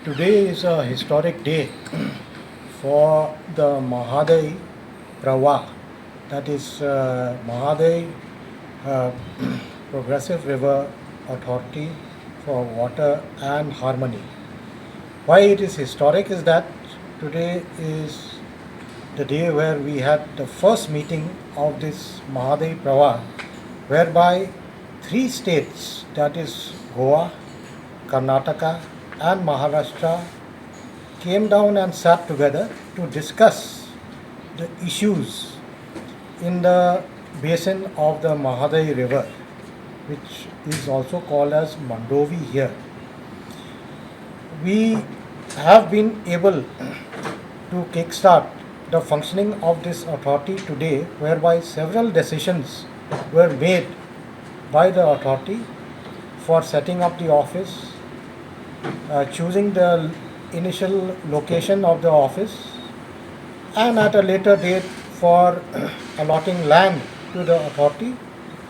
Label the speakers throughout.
Speaker 1: Today is a historic day for the Mhadei Prawa, that is Mhadei uh, Progressive River Authority for Water and Harmony. Why it is historic is that today is the day where we had the first meeting of this Mhadei Prawa, whereby three states, that is Goa, Karnataka, and Maharashtra, came down and sat together to discuss the issues in the basin of the Mhadei River, which is also called as Mandovi here. We have been able to kickstart the functioning of this authority today, whereby several decisions were made by the authority for setting up the office, choosing the initial location of the office, and at a later date for allotting land to the authority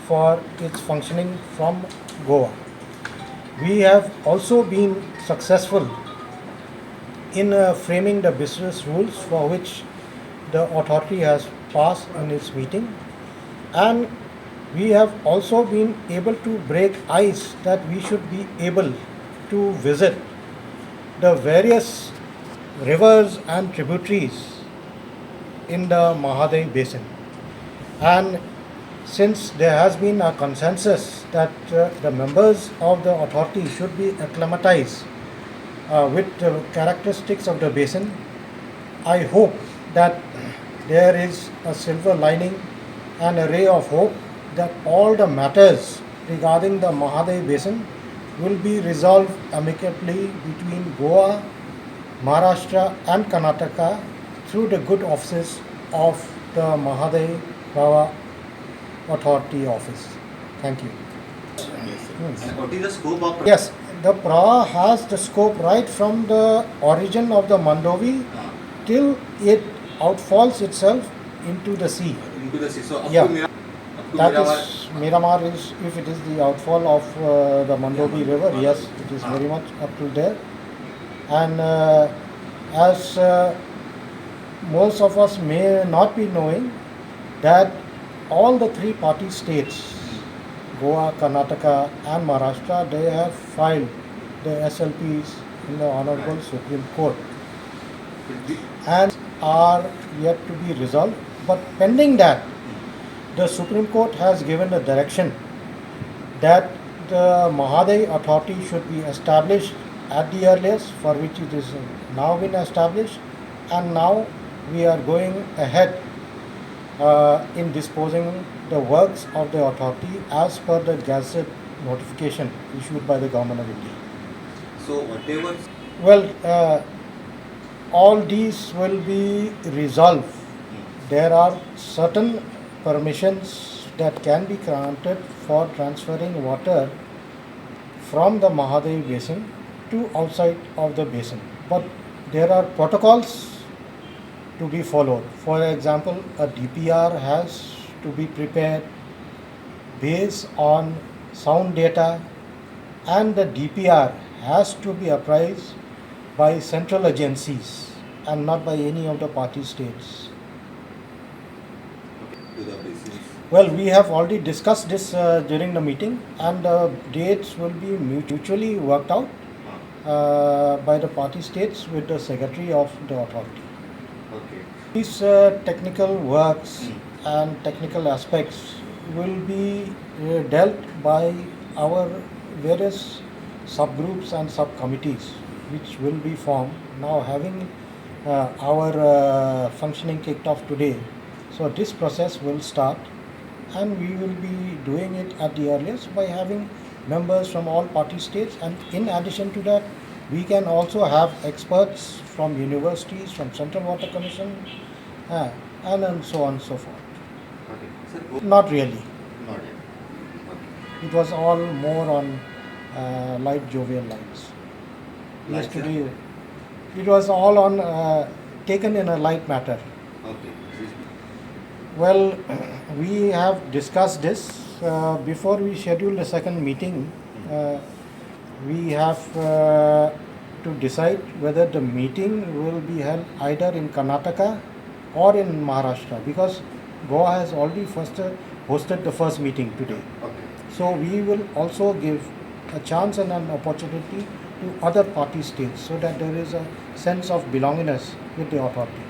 Speaker 1: for its functioning from Goa. We have also been successful in framing the business rules for which the authority has passed in its meeting, and we have also been able to break ice that we should be able to visit the various rivers and tributaries in the Mhadei basin. And since there has been a consensus that the members of the authority should be acclimatized with the characteristics of the basin, I hope that there is a silver lining and a ray of hope that all the matters regarding the Mhadei basin will be resolved amicably between Goa, Maharashtra, and Karnataka through the good offices of the Mhadei Power Authority office. Thank you.
Speaker 2: And what is the scope of
Speaker 1: Yes, the PRA has the scope right from the origin of the Mandovi till it outfalls itself into the sea.
Speaker 2: into the sea? So up
Speaker 1: Yeah.
Speaker 2: to up to
Speaker 1: That
Speaker 2: Miramar.
Speaker 1: is, Miramar is, if it is the outfall of the Mandovi river, yes, it is very much up to there. And as most of us may not be knowing, that all the three party states, Goa, Karnataka, and Maharashtra, they have filed the SLPs in the Honorable Supreme Court and are yet to be resolved. But pending that, the Supreme Court has given a direction that the Mhadei authority should be established at the earliest, for which it is now been established, and now we are going ahead in disposing the works of the authority as per the Gazette notification issued by the Government of India.
Speaker 2: So whatever.
Speaker 1: Well, all these will be resolved. There are certain permissions that can be granted for transferring water from the Mhadei basin to outside of the basin. But there are protocols to be followed. For example, a DPR has to be prepared based on sound data, and the DPR has to be apprised by central agencies and not by any of the party states.
Speaker 2: To the basis.
Speaker 1: Well, we have already discussed this during the meeting, and the dates will be mutually worked out by the party states with the secretary of the authority.
Speaker 2: Okay.
Speaker 1: These technical works and technical aspects will be dealt by our various subgroups and subcommittees which will be formed. Now having our functioning kicked off today, so this process will start, and we will be doing it at the earliest by having members from all party states, and in addition to that we can also have experts from universities, from Central Water Commission, and so on and so forth.
Speaker 2: Okay. Sir,
Speaker 1: Not really.
Speaker 2: not yet. Okay.
Speaker 1: It was all more on light jovial lines.
Speaker 2: Like,
Speaker 1: Yesterday, it was all on taken in a light matter.
Speaker 2: Okay.
Speaker 1: Well, we have discussed this before we scheduled the second meeting. We have to decide whether the meeting will be held either in Karnataka or in Maharashtra, because Goa has already hosted the first meeting today.
Speaker 2: Okay.
Speaker 1: So we will also give a chance and an opportunity to other party states so that there is a sense of belongingness with the authority.